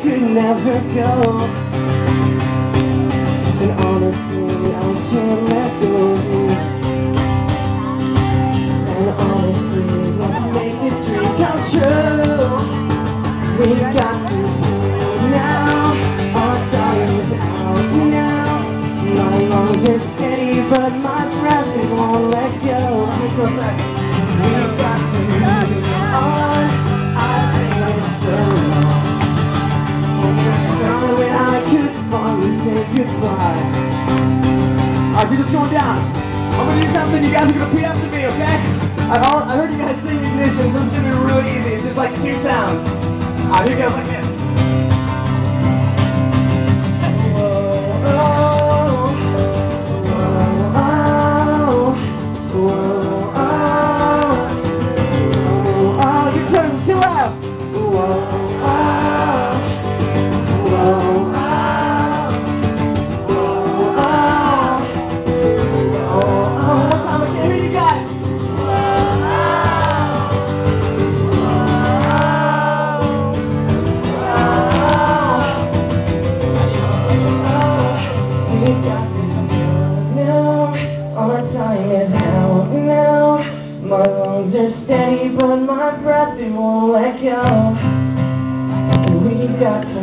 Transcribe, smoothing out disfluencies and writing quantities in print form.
could never go. And honestly, I can't let go of you. And honestly, let's make this dream come true. We got to do now. Our time is out now. No longer steady, but my breath it won't let go. We got to move on. I've waited so long. When I could finally say goodbye. Alright, we're just going down. I'm gonna do something you guys are gonna repeat after me, okay? I heard you guys sing Ignition, so it's gonna be really easy. It's just like 2 sounds. Alright, here goes like this. My lungs are steady, but my breath it won't let go. We got to